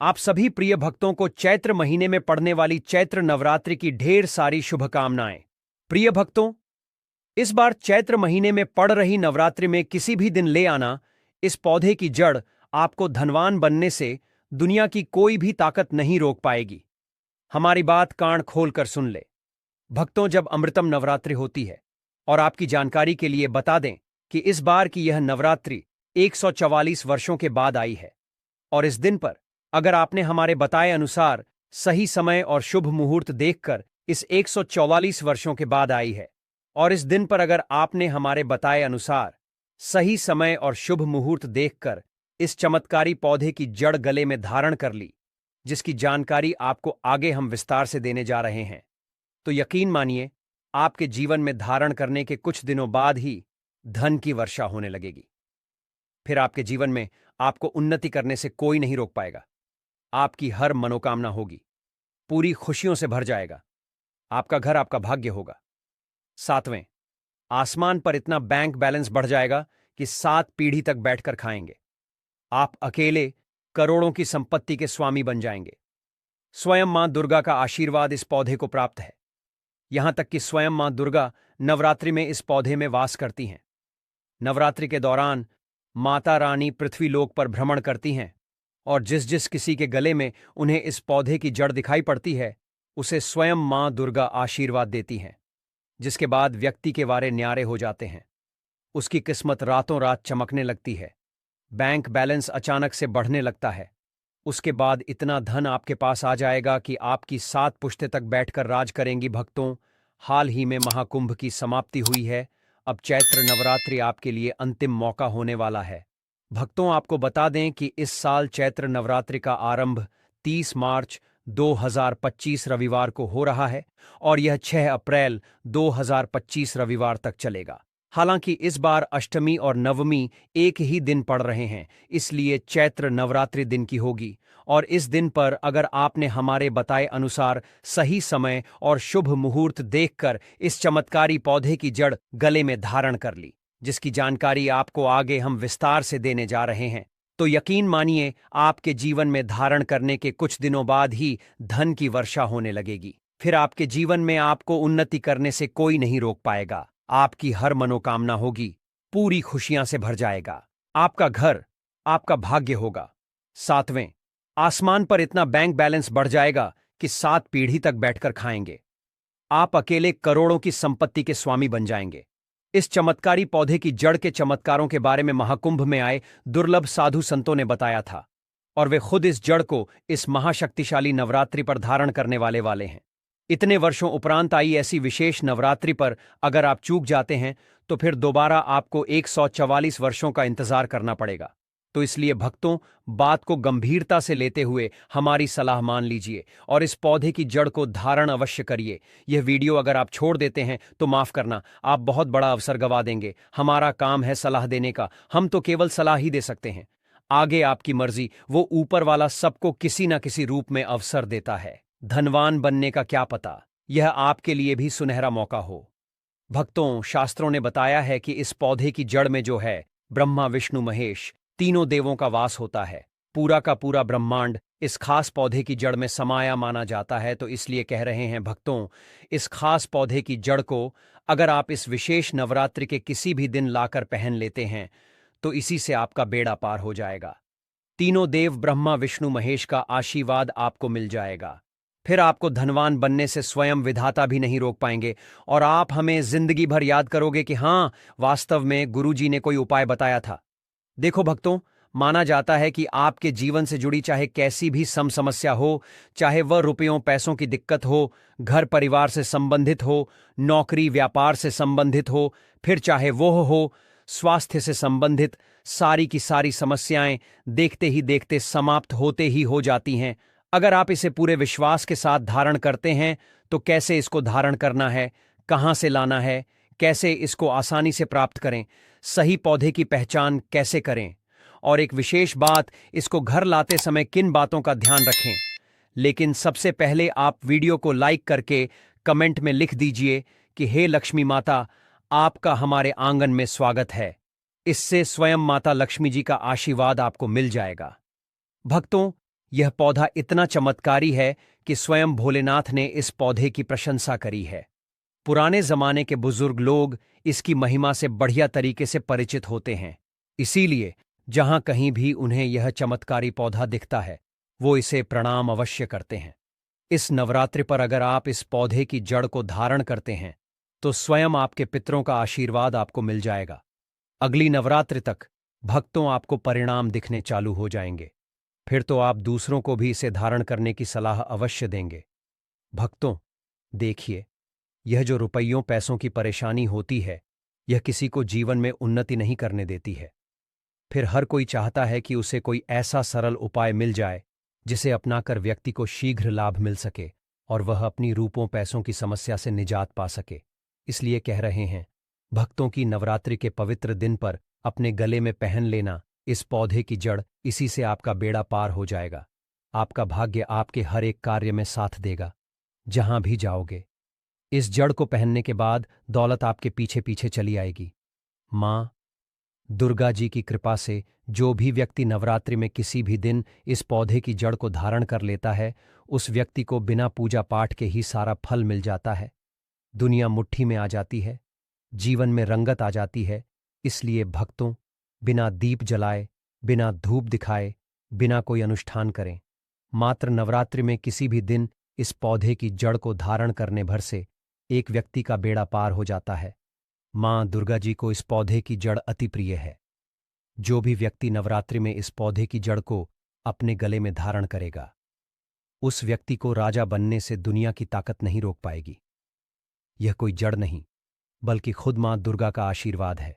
आप सभी प्रिय भक्तों को चैत्र महीने में पड़ने वाली चैत्र नवरात्रि की ढेर सारी शुभकामनाएं। प्रिय भक्तों, इस बार चैत्र महीने में पड़ रही नवरात्रि में किसी भी दिन ले आना इस पौधे की जड़ आपको धनवान बनने से दुनिया की कोई भी ताकत नहीं रोक पाएगी। हमारी बात कान खोलकर सुन ले भक्तों। जब अमृतम नवरात्रि होती है, और आपकी जानकारी के लिए बता दें कि इस बार की यह नवरात्रि 144 वर्षों के बाद आई है, और इस दिन पर अगर आपने हमारे बताए अनुसार सही समय और शुभ मुहूर्त देखकर इस 144 वर्षों के बाद आई है, और इस दिन पर अगर आपने हमारे बताए अनुसार सही समय और शुभ मुहूर्त देखकर इस चमत्कारी पौधे की जड़ गले में धारण कर ली, जिसकी जानकारी आपको आगे हम विस्तार से देने जा रहे हैं, तो यकीन मानिए आपके जीवन में धारण करने के कुछ दिनों बाद ही धन की वर्षा होने लगेगी। फिर आपके जीवन में आपको उन्नति करने से कोई नहीं रोक पाएगा। आपकी हर मनोकामना होगी, पूरी खुशियों से भर जाएगा। आपका घर आपका भाग्य होगा। सातवें, आसमान पर इतना बैंक बैलेंस बढ़ जाएगा कि 7 पीढ़ी तक बैठकर खाएंगे। आप अकेले करोड़ों की संपत्ति के स्वामी बन जाएंगे। स्वयं मां दुर्गा का आशीर्वाद इस पौधे को प्राप्त है। यहां तक कि स्वयं मां दुर्गा नवरात्रि में इस पौधे में वास करती हैं। नवरात्रि के दौरान माता रानी पृथ्वीलोक पर भ्रमण करती हैं, और जिस जिस किसी के गले में उन्हें इस पौधे की जड़ दिखाई पड़ती है, उसे स्वयं मां दुर्गा आशीर्वाद देती हैं, जिसके बाद व्यक्ति के वारे न्यारे हो जाते हैं। उसकी किस्मत रातों रात चमकने लगती है। बैंक बैलेंस अचानक से बढ़ने लगता है। उसके बाद इतना धन आपके पास आ जाएगा कि आपकी 7 पुश्तें तक बैठकर राज करेंगी। भक्तों, हाल ही में महाकुंभ की समाप्ति हुई है। अब चैत्र नवरात्रि आपके लिए अंतिम मौका होने वाला है। भक्तों, आपको बता दें कि इस साल चैत्र नवरात्रि का आरंभ 30 मार्च 2025 रविवार को हो रहा है, और यह 6 अप्रैल 2025 रविवार तक चलेगा। हालांकि इस बार अष्टमी और नवमी एक ही दिन पड़ रहे हैं, इसलिए चैत्र नवरात्रि दिन की होगी। और इस दिन पर अगर आपने हमारे बताए अनुसार सही समय और शुभ मुहूर्त देखकर इस चमत्कारी पौधे की जड़ गले में धारण कर ली, जिसकी जानकारी आपको आगे हम विस्तार से देने जा रहे हैं, तो यकीन मानिए आपके जीवन में धारण करने के कुछ दिनों बाद ही धन की वर्षा होने लगेगी। फिर आपके जीवन में आपको उन्नति करने से कोई नहीं रोक पाएगा। आपकी हर मनोकामना होगी, पूरी खुशियां से भर जाएगा। आपका घर आपका भाग्य होगा। सातवें, आसमान पर इतना बैंक बैलेंस बढ़ जाएगा कि 7 पीढ़ी तक बैठकर खाएंगे। आप अकेले करोड़ों की संपत्ति के स्वामी बन जाएंगे। इस चमत्कारी पौधे की जड़ के चमत्कारों के बारे में महाकुंभ में आए दुर्लभ साधु संतों ने बताया था, और वे खुद इस जड़ को इस महाशक्तिशाली नवरात्रि पर धारण करने वाले हैं। इतने वर्षों उपरांत आई ऐसी विशेष नवरात्रि पर अगर आप चूक जाते हैं, तो फिर दोबारा आपको 144 वर्षों का इंतजार करना पड़ेगा। तो इसलिए भक्तों, बात को गंभीरता से लेते हुए हमारी सलाह मान लीजिए और इस पौधे की जड़ को धारण अवश्य करिए। यह वीडियो अगर आप छोड़ देते हैं तो माफ करना, आप बहुत बड़ा अवसर गंवा देंगे। हमारा काम है सलाह देने का, हम तो केवल सलाह ही दे सकते हैं। आगे आपकी मर्जी, वो ऊपर वाला सबको किसी न किसी रूप में अवसर देता है। धनवान बनने का क्या पता, यह आपके लिए भी सुनहरा मौका हो। भक्तों, शास्त्रों ने बताया है कि इस पौधे की जड़ में जो है ब्रह्मा विष्णु महेश तीनों देवों का वास होता है। पूरा का पूरा ब्रह्मांड इस खास पौधे की जड़ में समाया माना जाता है। तो इसलिए कह रहे हैं भक्तों, इस खास पौधे की जड़ को अगर आप इस विशेष नवरात्रि के किसी भी दिन लाकर पहन लेते हैं, तो इसी से आपका बेड़ा पार हो जाएगा। तीनों देव ब्रह्मा विष्णु महेश का आशीर्वाद आपको मिल जाएगा। फिर आपको धनवान बनने से स्वयं विधाता भी नहीं रोक पाएंगे, और आप हमें जिंदगी भर याद करोगे कि हाँ, वास्तव में गुरुजी ने कोई उपाय बताया था। देखो भक्तों, माना जाता है कि आपके जीवन से जुड़ी चाहे कैसी भी समस्या हो, चाहे वह रुपयों पैसों की दिक्कत हो, घर परिवार से संबंधित हो, नौकरी व्यापार से संबंधित हो, फिर चाहे वो हो स्वास्थ्य से संबंधित, सारी की सारी समस्याएं देखते ही देखते समाप्त होते ही हो जाती हैं। अगर आप इसे पूरे विश्वास के साथ धारण करते हैं, तो कैसे इसको धारण करना है, कहां से लाना है, कैसे इसको आसानी से प्राप्त करें, सही पौधे की पहचान कैसे करें, और एक विशेष बात, इसको घर लाते समय किन बातों का ध्यान रखें। लेकिन सबसे पहले आप वीडियो को लाइक करके कमेंट में लिख दीजिए कि हे लक्ष्मी माता, आपका हमारे आंगन में स्वागत है। इससे स्वयं माता लक्ष्मी जी का आशीर्वाद आपको मिल जाएगा। भक्तों, यह पौधा इतना चमत्कारी है कि स्वयं भोलेनाथ ने इस पौधे की प्रशंसा करी है। पुराने जमाने के बुजुर्ग लोग इसकी महिमा से बढ़िया तरीके से परिचित होते हैं, इसीलिए जहां कहीं भी उन्हें यह चमत्कारी पौधा दिखता है वो इसे प्रणाम अवश्य करते हैं। इस नवरात्रि पर अगर आप इस पौधे की जड़ को धारण करते हैं तो स्वयं आपके पितरों का आशीर्वाद आपको मिल जाएगा। अगली नवरात्रि तक भक्तों आपको परिणाम दिखने चालू हो जाएंगे। फिर तो आप दूसरों को भी इसे धारण करने की सलाह अवश्य देंगे। भक्तों, देखिए, यह जो रुपयों पैसों की परेशानी होती है, यह किसी को जीवन में उन्नति नहीं करने देती है। फिर हर कोई चाहता है कि उसे कोई ऐसा सरल उपाय मिल जाए जिसे अपनाकर व्यक्ति को शीघ्र लाभ मिल सके और वह अपनी रूपों पैसों की समस्या से निजात पा सके। इसलिए कह रहे हैं, भक्तों की नवरात्रि के पवित्र दिन पर अपने गले में पहन लेना इस पौधे की जड़, इसी से आपका बेड़ा पार हो जाएगा। आपका भाग्य आपके हर एक कार्य में साथ देगा, जहां भी जाओगे। इस जड़ को पहनने के बाद दौलत आपके पीछे पीछे चली आएगी। मां दुर्गा जी की कृपा से जो भी व्यक्ति नवरात्रि में किसी भी दिन इस पौधे की जड़ को धारण कर लेता है, उस व्यक्ति को बिना पूजा पाठ के ही सारा फल मिल जाता है। दुनिया मुट्ठी में आ जाती है, जीवन में रंगत आ जाती है। इसलिए भक्तों, बिना दीप जलाए, बिना धूप दिखाए, बिना कोई अनुष्ठान करें, मात्र नवरात्रि में किसी भी दिन इस पौधे की जड़ को धारण करने भर से एक व्यक्ति का बेड़ा पार हो जाता है। मां दुर्गा जी को इस पौधे की जड़ अति प्रिय है। जो भी व्यक्ति नवरात्रि में इस पौधे की जड़ को अपने गले में धारण करेगा, उस व्यक्ति को राजा बनने से दुनिया की ताकत नहीं रोक पाएगी। यह कोई जड़ नहीं, बल्कि खुद मां दुर्गा का आशीर्वाद है।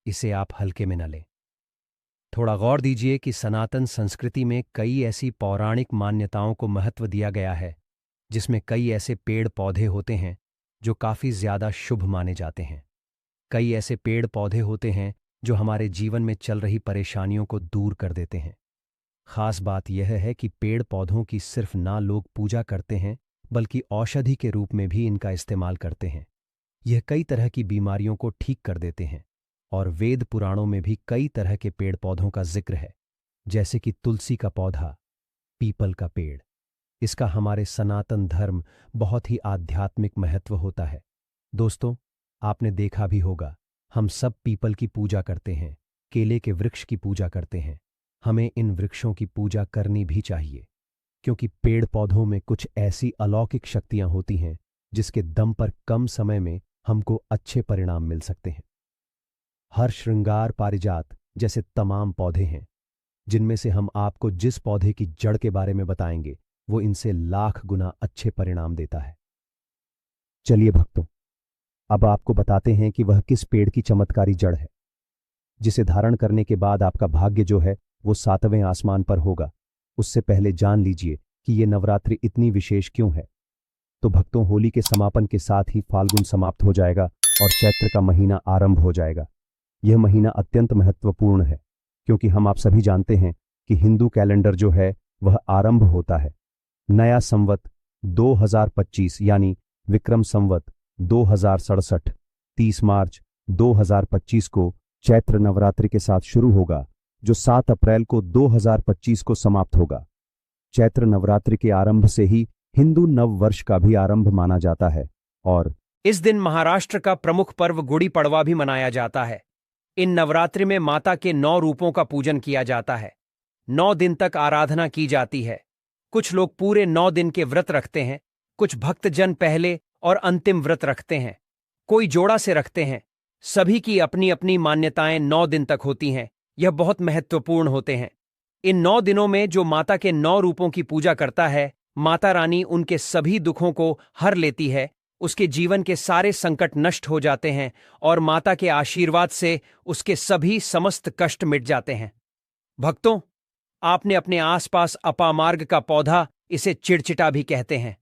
इसे आप हल्के में न लें। थोड़ा गौर दीजिए कि सनातन संस्कृति में कई ऐसी पौराणिक मान्यताओं को महत्व दिया गया है, जिसमें कई ऐसे पेड़ पौधे होते हैं जो काफी ज्यादा शुभ माने जाते हैं। कई ऐसे पेड़ पौधे होते हैं जो हमारे जीवन में चल रही परेशानियों को दूर कर देते हैं। खास बात यह है कि पेड़ पौधों की सिर्फ ना लोग पूजा करते हैं, बल्कि औषधि के रूप में भी इनका इस्तेमाल करते हैं। यह कई तरह की बीमारियों को ठीक कर देते हैं और वेद पुराणों में भी कई तरह के पेड़ पौधों का जिक्र है, जैसे कि तुलसी का पौधा, पीपल का पेड़। इसका हमारे सनातन धर्म बहुत ही आध्यात्मिक महत्व होता है। दोस्तों, आपने देखा भी होगा, हम सब पीपल की पूजा करते हैं, केले के वृक्ष की पूजा करते हैं। हमें इन वृक्षों की पूजा करनी भी चाहिए, क्योंकि पेड़ पौधों में कुछ ऐसी अलौकिक शक्तियां होती हैं जिसके दम पर कम समय में हमको अच्छे परिणाम मिल सकते हैं। हर श्रृंगार पारिजात जैसे तमाम पौधे हैं, जिनमें से हम आपको जिस पौधे की जड़ के बारे में बताएंगे वो इनसे लाख गुना अच्छे परिणाम देता है। चलिए भक्तों, अब आपको बताते हैं कि वह किस पेड़ की चमत्कारी जड़ है, जिसे धारण करने के बाद आपका भाग्य जो है वो 7वें आसमान पर होगा। उससे पहले जान लीजिए कि ये नवरात्रि इतनी विशेष क्यों है। तो भक्तों, होली के समापन के साथ ही फाल्गुन समाप्त हो जाएगा और चैत्र का महीना आरंभ हो जाएगा। यह महीना अत्यंत महत्वपूर्ण है, क्योंकि हम आप सभी जानते हैं कि हिंदू कैलेंडर जो है वह आरंभ होता है। नया संवत 2025 यानी विक्रम संवत 2067 30 मार्च 2025 को चैत्र नवरात्रि के साथ शुरू होगा, जो 7 अप्रैल को 2025 को समाप्त होगा। चैत्र नवरात्रि के आरंभ से ही हिंदू नव वर्ष का भी आरंभ माना जाता है और इस दिन महाराष्ट्र का प्रमुख पर्व गुड़ी पड़वा भी मनाया जाता है। इन नवरात्रि में माता के 9 रूपों का पूजन किया जाता है। 9 दिन तक आराधना की जाती है। कुछ लोग पूरे 9 दिन के व्रत रखते हैं, कुछ भक्तजन पहले और अंतिम व्रत रखते हैं, कोई जोड़ा से रखते हैं। सभी की अपनी अपनी मान्यताएं 9 दिन तक होती हैं। यह बहुत महत्वपूर्ण होते हैं। इन 9 दिनों में जो माता के 9 रूपों की पूजा करता है, माता रानी उनके सभी दुखों को हर लेती है। उसके जीवन के सारे संकट नष्ट हो जाते हैं और माता के आशीर्वाद से उसके सभी समस्त कष्ट मिट जाते हैं। भक्तों, आपने अपने आसपास अपामार्ग का पौधा, इसे चिड़चिटा भी कहते हैं,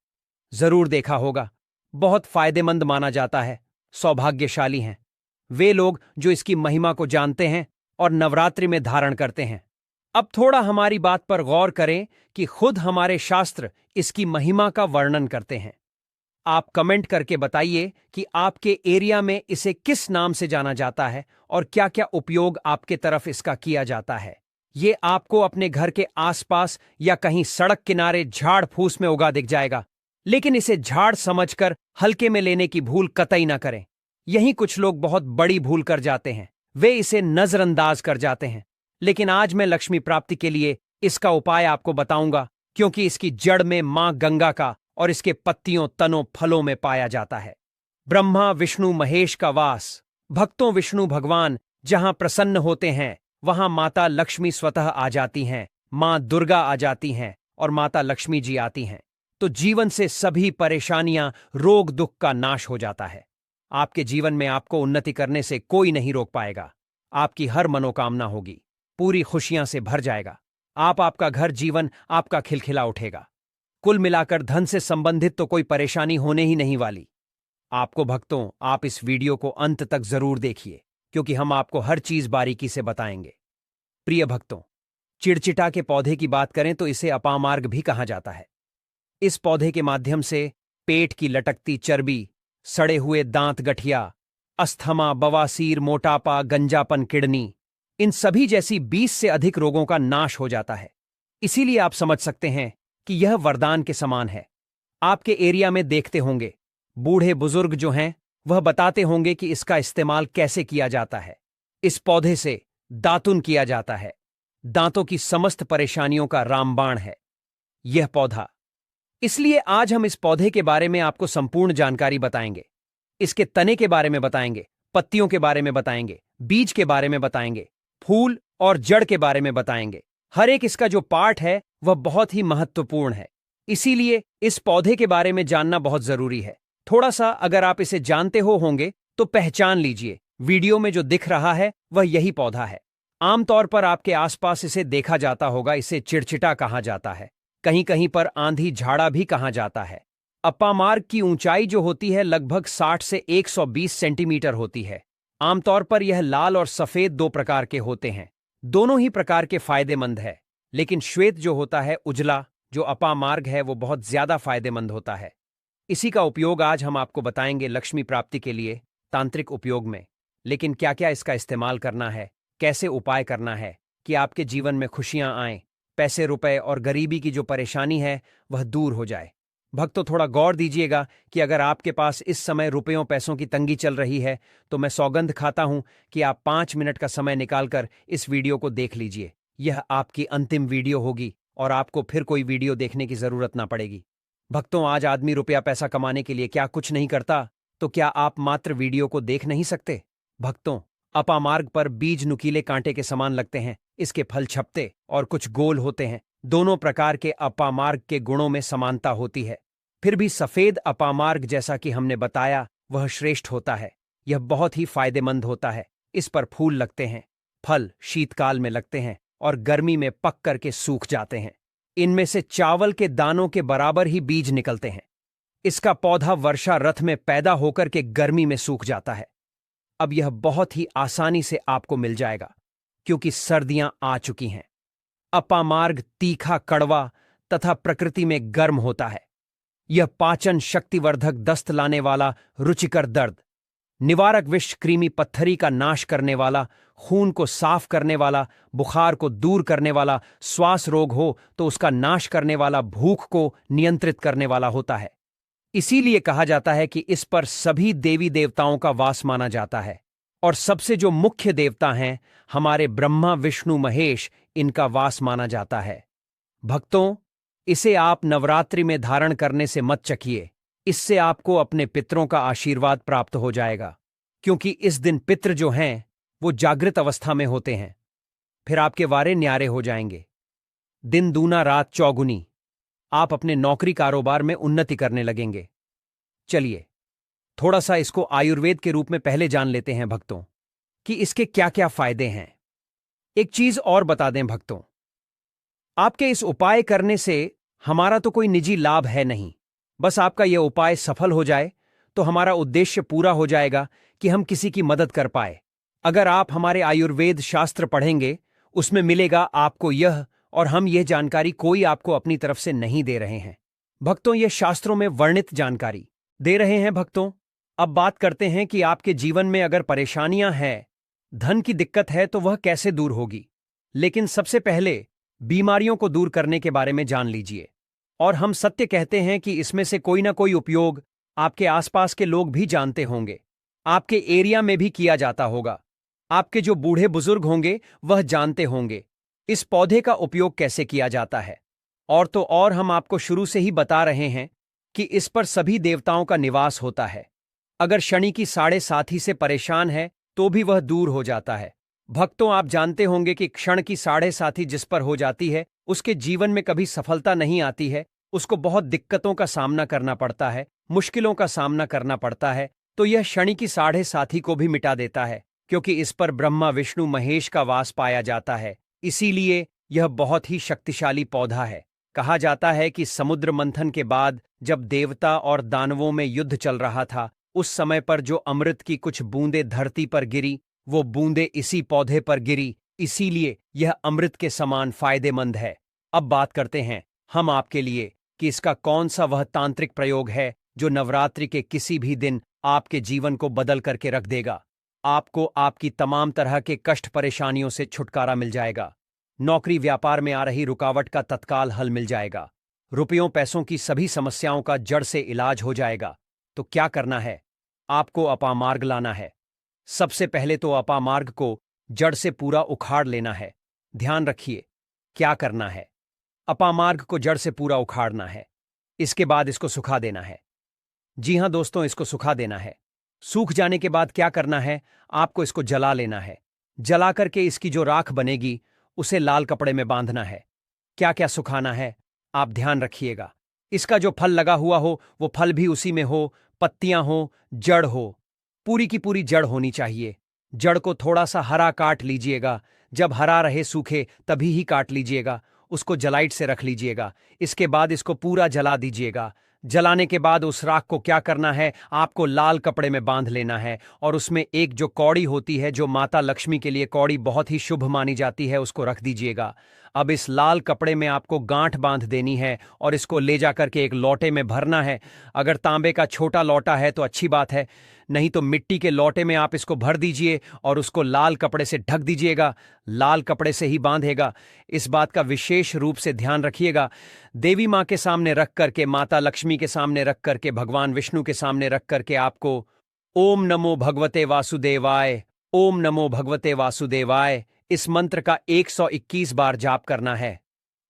जरूर देखा होगा। बहुत फायदेमंद माना जाता है। सौभाग्यशाली हैं वे लोग जो इसकी महिमा को जानते हैं और नवरात्रि में धारण करते हैं। अब थोड़ा हमारी बात पर गौर करें कि खुद हमारे शास्त्र इसकी महिमा का वर्णन करते हैं। आप कमेंट करके बताइए कि आपके एरिया में इसे किस नाम से जाना जाता है और क्या क्या उपयोग आपके तरफ इसका किया जाता है। ये आपको अपने घर के आसपास या कहीं सड़क किनारे झाड़ फूस में उगा दिख जाएगा, लेकिन इसे झाड़ समझकर हल्के में लेने की भूल कतई ना करें। यहीं कुछ लोग बहुत बड़ी भूल कर जाते हैं, वे इसे नजरअंदाज कर जाते हैं। लेकिन आज मैं लक्ष्मी प्राप्ति के लिए इसका उपाय आपको बताऊंगा, क्योंकि इसकी जड़ में मां गंगा का और इसके पत्तियों, तनों, फलों में पाया जाता है ब्रह्मा विष्णु महेश का वास। भक्तों, विष्णु भगवान जहां प्रसन्न होते हैं वहां माता लक्ष्मी स्वतः आ जाती हैं, मां दुर्गा आ जाती हैं और माता लक्ष्मी जी आती हैं, तो जीवन से सभी परेशानियां, रोग दुख का नाश हो जाता है। आपके जीवन में आपको उन्नति करने से कोई नहीं रोक पाएगा। आपकी हर मनोकामना होगी, पूरी खुशियां से भर जाएगा। आपका घर, जीवन आपका खिलखिला उठेगा। कुल मिलाकर धन से संबंधित तो कोई परेशानी होने ही नहीं वाली। आपको भक्तों, आप इस वीडियो को अंत तक जरूर देखिए, क्योंकि हम आपको हर चीज बारीकी से बताएंगे। प्रिय भक्तों, चिड़चिटा के पौधे की बात करें तो इसे अपामार्ग भी कहा जाता है। इस पौधे के माध्यम से पेट की लटकती चर्बी, सड़े हुए दांत, गठिया, अस्थमा, बवासीर, मोटापा, गंजापन, किडनी, इन सभी जैसी 20 से अधिक रोगों का नाश हो जाता है। इसीलिए आप समझ सकते हैं कि यह वरदान के समान है। आपके एरिया में देखते होंगे, बूढ़े बुजुर्ग जो हैं वह बताते होंगे कि इसका इस्तेमाल कैसे किया जाता है। इस पौधे से दातुन किया जाता है। दांतों की समस्त परेशानियों का रामबाण है यह पौधा। इसलिए आज हम इस पौधे के बारे में आपको संपूर्ण जानकारी बताएंगे। इसके तने के बारे में बताएंगे, पत्तियों के बारे में बताएंगे, बीज के बारे में बताएंगे, फूल और जड़ के बारे में बताएंगे। हर एक इसका जो पार्ट है वह बहुत ही महत्वपूर्ण है। इसीलिए इस पौधे के बारे में जानना बहुत जरूरी है। थोड़ा सा अगर आप इसे जानते होंगे तो पहचान लीजिए, वीडियो में जो दिख रहा है वह यही पौधा है। आमतौर पर आपके आसपास इसे देखा जाता होगा। इसे चिड़चिटा कहा जाता है, कहीं कहीं पर आंधी झाड़ा भी कहा जाता है। अपामार्ग की ऊंचाई जो होती है लगभग 60 से 120 सेंटीमीटर होती है। आमतौर पर यह लाल और सफेद दो प्रकार के होते हैं। दोनों ही प्रकार के फायदेमंद है, लेकिन श्वेत जो होता है, उजला, जो अपामार्ग है, वो बहुत ज्यादा फायदेमंद होता है। इसी का उपयोग आज हम आपको बताएंगे लक्ष्मी प्राप्ति के लिए तांत्रिक उपयोग में। लेकिन क्या क्या इसका इस्तेमाल करना है, कैसे उपाय करना है कि आपके जीवन में खुशियां आएं, पैसे, रुपए और गरीबी की जो परेशानी है वह दूर हो जाए। भक्तों, थोड़ा गौर दीजिएगा कि अगर आपके पास इस समय रुपयों पैसों की तंगी चल रही है तो मैं सौगंध खाता हूं कि आप 5 मिनट का समय निकालकर इस वीडियो को देख लीजिए। यह आपकी अंतिम वीडियो होगी और आपको फिर कोई वीडियो देखने की जरूरत ना पड़ेगी। भक्तों, आज आदमी रुपया पैसा कमाने के लिए क्या कुछ नहीं करता, तो क्या आप मात्र वीडियो को देख नहीं सकते? भक्तों, अपामार्ग पर बीज नुकीले कांटे के समान लगते हैं। इसके फल छपते और कुछ गोल होते हैं। दोनों प्रकार के अपामार्ग के गुणों में समानता होती है। फिर भी सफेद अपामार्ग, जैसा कि हमने बताया, वह श्रेष्ठ होता है। यह बहुत ही फायदेमंद होता है। इस पर फूल लगते हैं, फल शीतकाल में लगते हैं और गर्मी में पक करके सूख जाते हैं। इनमें से चावल के दानों के बराबर ही बीज निकलते हैं। इसका पौधा वर्षा रथ में पैदा होकर के गर्मी में सूख जाता है। अब यह बहुत ही आसानी से आपको मिल जाएगा, क्योंकि सर्दियां आ चुकी हैं। अपामार्ग तीखा, कड़वा तथा प्रकृति में गर्म होता है। यह पाचन शक्तिवर्धक, दस्त लाने वाला, रुचिकर दर्द निवारक, विष, कृमि पत्थरी का नाश करने वाला, खून को साफ करने वाला, बुखार को दूर करने वाला, श्वास रोग हो तो उसका नाश करने वाला, भूख को नियंत्रित करने वाला होता है। इसीलिए कहा जाता है कि इस पर सभी देवी देवताओं का वास माना जाता है और सबसे जो मुख्य देवता हैं हमारे ब्रह्मा विष्णु महेश, इनका वास माना जाता है। भक्तों, इसे आप नवरात्रि में धारण करने से मत चखिए। इससे आपको अपने पितरों का आशीर्वाद प्राप्त हो जाएगा, क्योंकि इस दिन पितृ जो हैं वो जागृत अवस्था में होते हैं। फिर आपके वारे न्यारे हो जाएंगे। दिन दूना रात चौगुनी। आप अपने नौकरी कारोबार में उन्नति करने लगेंगे। चलिए थोड़ा सा इसको आयुर्वेद के रूप में पहले जान लेते हैं भक्तों, कि इसके क्या क्या फायदे हैं। एक चीज और बता दें भक्तों, आपके इस उपाय करने से हमारा तो कोई निजी लाभ है नहीं। बस आपका यह उपाय सफल हो जाए तो हमारा उद्देश्य पूरा हो जाएगा कि हम किसी की मदद कर पाए। अगर आप हमारे आयुर्वेद शास्त्र पढ़ेंगे, उसमें मिलेगा आपको यह, और हम यह जानकारी कोई आपको अपनी तरफ से नहीं दे रहे हैं भक्तों, यह शास्त्रों में वर्णित जानकारी दे रहे हैं भक्तों। अब बात करते हैं कि आपके जीवन में अगर परेशानियां हैं, धन की दिक्कत है, तो वह कैसे दूर होगी। लेकिन सबसे पहले बीमारियों को दूर करने के बारे में जान लीजिए। और हम सत्य कहते हैं कि इसमें से कोई ना कोई उपयोग आपके आसपास के लोग भी जानते होंगे, आपके एरिया में भी किया जाता होगा। आपके जो बूढ़े बुजुर्ग होंगे वह जानते होंगे इस पौधे का उपयोग कैसे किया जाता है। और तो और हम आपको शुरू से ही बता रहे हैं कि इस पर सभी देवताओं का निवास होता है। अगर शनि की साढ़े साथी से परेशान है तो भी वह दूर हो जाता है। भक्तों, आप जानते होंगे कि क्षण की साढ़े साथी जिस पर हो जाती है उसके जीवन में कभी सफलता नहीं आती है, उसको बहुत दिक्कतों का सामना करना पड़ता है, मुश्किलों का सामना करना पड़ता है। तो यह शनि की साढ़े साथी को भी मिटा देता है, क्योंकि इस पर ब्रह्मा विष्णु महेश का वास पाया जाता है। इसीलिए यह बहुत ही शक्तिशाली पौधा है। कहा जाता है कि समुद्र मंथन के बाद जब देवता और दानवों में युद्ध चल रहा था, उस समय पर जो अमृत की कुछ बूंदें धरती पर गिरी, वो बूंदें इसी पौधे पर गिरी। इसीलिए यह अमृत के समान फायदेमंद है। अब बात करते हैं हम आपके लिए कि इसका कौन सा वह तांत्रिक प्रयोग है जो नवरात्रि के किसी भी दिन आपके जीवन को बदल करके रख देगा। आपको आपकी तमाम तरह के कष्ट परेशानियों से छुटकारा मिल जाएगा। नौकरी व्यापार में आ रही रुकावट का तत्काल हल मिल जाएगा। रुपयों पैसों की सभी समस्याओं का जड़ से इलाज हो जाएगा। तो क्या करना है? आपको अपामार्ग लाना है। सबसे पहले तो अपामार्ग को जड़ से पूरा उखाड़ लेना है। ध्यान रखिए क्या करना है। अपामार्ग को जड़ से पूरा उखाड़ना है। इसके बाद इसको सुखा देना है। जी हां दोस्तों, इसको सुखा देना है। सूख जाने के बाद क्या करना है? आपको इसको जला लेना है। जला करके इसकी जो राख बनेगी उसे लाल कपड़े में बांधना है। क्या क्या सुखाना है आप ध्यान रखिएगा। इसका जो फल लगा हुआ हो वो फल भी उसी में हो, पत्तियां हो, जड़ हो, पूरी की पूरी जड़ होनी चाहिए। जड़ को थोड़ा सा हरा काट लीजिएगा। जब हरा रहे सूखे तभी ही काट लीजिएगा। उसको जलाइट से रख लीजिएगा। इसके बाद इसको पूरा जला दीजिएगा। जलाने के बाद उस राख को क्या करना है? आपको लाल कपड़े में बांध लेना है और उसमें एक जो कौड़ी होती है, जो माता लक्ष्मी के लिए कौड़ी बहुत ही शुभ मानी जाती है, उसको रख दीजिएगा। अब इस लाल कपड़े में आपको गांठ बांध देनी है और इसको ले जाकर के एक लोटे में भरना है। अगर तांबे का छोटा लोटा है तो अच्छी बात है, नहीं तो मिट्टी के लोटे में आप इसको भर दीजिए और उसको लाल कपड़े से ढक दीजिएगा। लाल कपड़े से ही बांधेगा। इस बात का विशेष रूप से ध्यान रखिएगा। देवी माँ के सामने रख करके, माता लक्ष्मी के सामने रख करके, भगवान विष्णु के सामने रख करके आपको ओम नमो भगवते वासुदेवाय, ओम नमो भगवते वासुदेवाय इस मंत्र का 121 बार जाप करना है।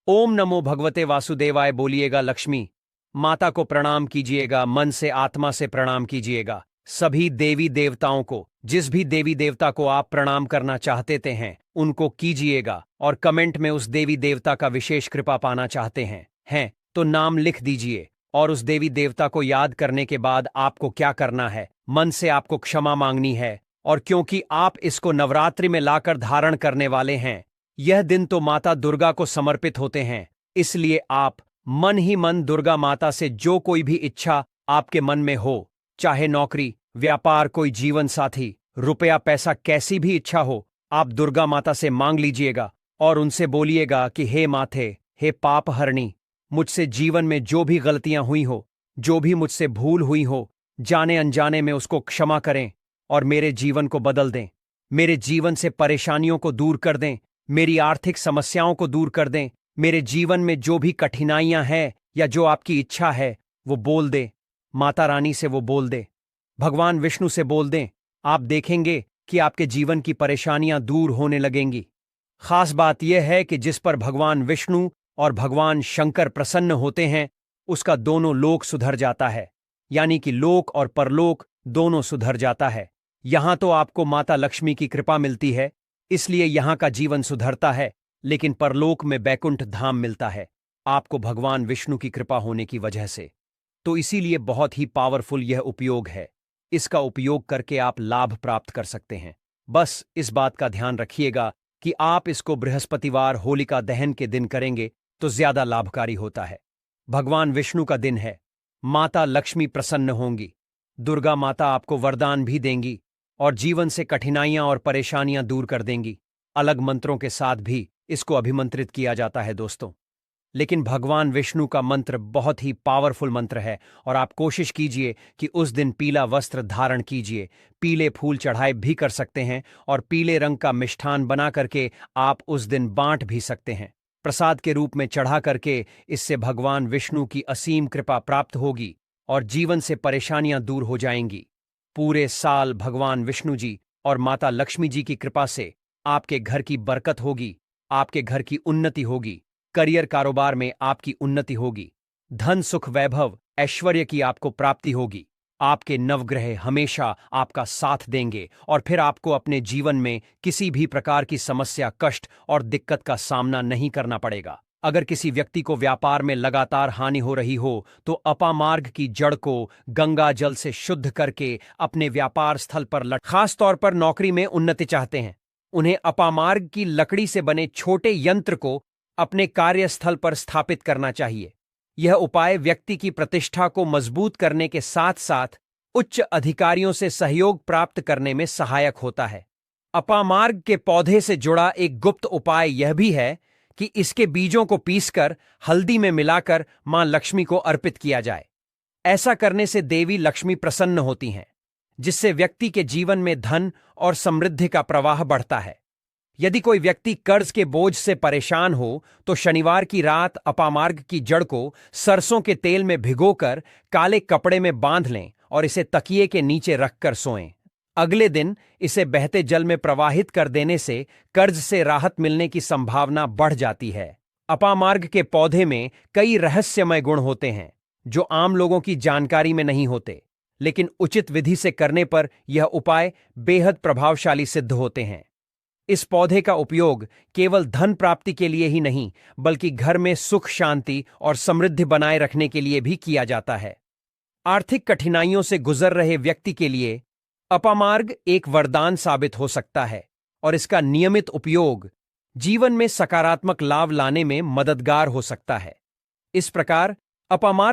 ओम नमो भगवते वासुदेवाय बोलिएगा। लक्ष्मी माता को प्रणाम कीजिएगा, मन से आत्मा से प्रणाम कीजिएगा। सभी देवी देवताओं को, जिस भी देवी देवता को आप प्रणाम करना चाहते हैं उनको कीजिएगा। और कमेंट में उस देवी देवता का विशेष कृपा पाना चाहते हैं तो नाम लिख दीजिए। और उस देवी देवता को याद करने के बाद आपको क्या करना है? मन से आपको क्षमा मांगनी है। और क्योंकि आप इसको नवरात्रि में लाकर धारण करने वाले हैं, यह दिन तो माता दुर्गा को समर्पित होते हैं, इसलिए आप मन ही मन दुर्गा माता से जो कोई भी इच्छा आपके मन में हो, चाहे नौकरी, व्यापार, कोई जीवन साथी, रुपया पैसा, कैसी भी इच्छा हो, आप दुर्गा माता से मांग लीजिएगा और उनसे बोलिएगा कि हे माथे, हे पाप हरणी, मुझसे जीवन में जो भी गलतियां हुई हो, जो भी मुझसे भूल हुई हो, जाने अनजाने में उसको क्षमा करें और मेरे जीवन को बदल दें। मेरे जीवन से परेशानियों को दूर कर दें, मेरी आर्थिक समस्याओं को दूर कर दें। मेरे जीवन में जो भी कठिनाइयां हैं या जो आपकी इच्छा है वो बोल दें। माता रानी से वो बोल दें, भगवान विष्णु से बोल दें। आप देखेंगे कि आपके जीवन की परेशानियां दूर होने लगेंगी। खास बात यह है कि जिस पर भगवान विष्णु और भगवान शंकर प्रसन्न होते हैं उसका दोनों लोक सुधर जाता है, यानी कि लोक और परलोक दोनों सुधर जाता है। यहां तो आपको माता लक्ष्मी की कृपा मिलती है, इसलिए यहां का जीवन सुधरता है, लेकिन परलोक में बैकुंठ धाम मिलता है आपको भगवान विष्णु की कृपा होने की वजह से। तो इसीलिए बहुत ही पावरफुल यह उपयोग है। इसका उपयोग करके आप लाभ प्राप्त कर सकते हैं। बस इस बात का ध्यान रखिएगा कि आप इसको बृहस्पतिवार होलिका दहन के दिन करेंगे तो ज्यादा लाभकारी होता है। भगवान विष्णु का दिन है, माता लक्ष्मी प्रसन्न होंगी, दुर्गा माता आपको वरदान भी देंगी और जीवन से कठिनाइयां और परेशानियां दूर कर देंगी। अलग मंत्रों के साथ भी इसको अभिमंत्रित किया जाता है दोस्तों। लेकिन भगवान विष्णु का मंत्र बहुत ही पावरफुल मंत्र है और आप कोशिश कीजिए कि उस दिन पीला वस्त्र धारण कीजिए, पीले फूल चढ़ाए भी कर सकते हैं और पीले रंग का मिष्ठान बना करके आप उस दिन बांट भी सकते हैं प्रसाद के रूप में चढ़ा करके। इससे भगवान विष्णु की असीम कृपा प्राप्त होगी और जीवन से परेशानियां दूर हो जाएंगी। पूरे साल भगवान विष्णु जी और माता लक्ष्मी जी की कृपा से आपके घर की बरकत होगी, आपके घर की उन्नति होगी, करियर कारोबार में आपकी उन्नति होगी, धन सुख वैभव ऐश्वर्य की आपको प्राप्ति होगी। आपके नवग्रह हमेशा आपका साथ देंगे और फिर आपको अपने जीवन में किसी भी प्रकार की समस्या, कष्ट और दिक्कत का सामना नहीं करना पड़ेगा। अगर किसी व्यक्ति को व्यापार में लगातार हानि हो रही हो तो अपामार्ग की जड़ को गंगा जल से शुद्ध करके अपने व्यापार स्थल पर खास तौर पर नौकरी में उन्नति चाहते हैं, उन्हें अपामार्ग की लकड़ी से बने छोटे यंत्र को अपने कार्यस्थल पर स्थापित करना चाहिए। यह उपाय व्यक्ति की प्रतिष्ठा को मजबूत करने के साथ साथ उच्च अधिकारियों से सहयोग प्राप्त करने में सहायक होता है। अपामार्ग के पौधे से जुड़ा एक गुप्त उपाय यह भी है कि इसके बीजों को पीसकर हल्दी में मिलाकर मां लक्ष्मी को अर्पित किया जाए। ऐसा करने से देवी लक्ष्मी प्रसन्न होती हैं, जिससे व्यक्ति के जीवन में धन और समृद्धि का प्रवाह बढ़ता है। यदि कोई व्यक्ति कर्ज के बोझ से परेशान हो तो शनिवार की रात अपामार्ग की जड़ को सरसों के तेल में भिगोकर काले कपड़े में बांध लें और इसे तकिए के नीचे रखकर सोएं। अगले दिन इसे बहते जल में प्रवाहित कर देने से कर्ज से राहत मिलने की संभावना बढ़ जाती है। अपामार्ग के पौधे में कई रहस्यमय गुण होते हैं जो आम लोगों की जानकारी में नहीं होते, लेकिन उचित विधि से करने पर यह उपाय बेहद प्रभावशाली सिद्ध होते हैं। इस पौधे का उपयोग केवल धन प्राप्ति के लिए ही नहीं बल्कि घर में सुख, शांति और समृद्धि बनाए रखने के लिए भी किया जाता है। आर्थिक कठिनाइयों से गुजर रहे व्यक्ति के लिए अपामार्ग एक वरदान साबित हो सकता है और इसका नियमित उपयोग जीवन में सकारात्मक लाभ लाने में मददगार हो सकता है। इस प्रकार अपामार्ग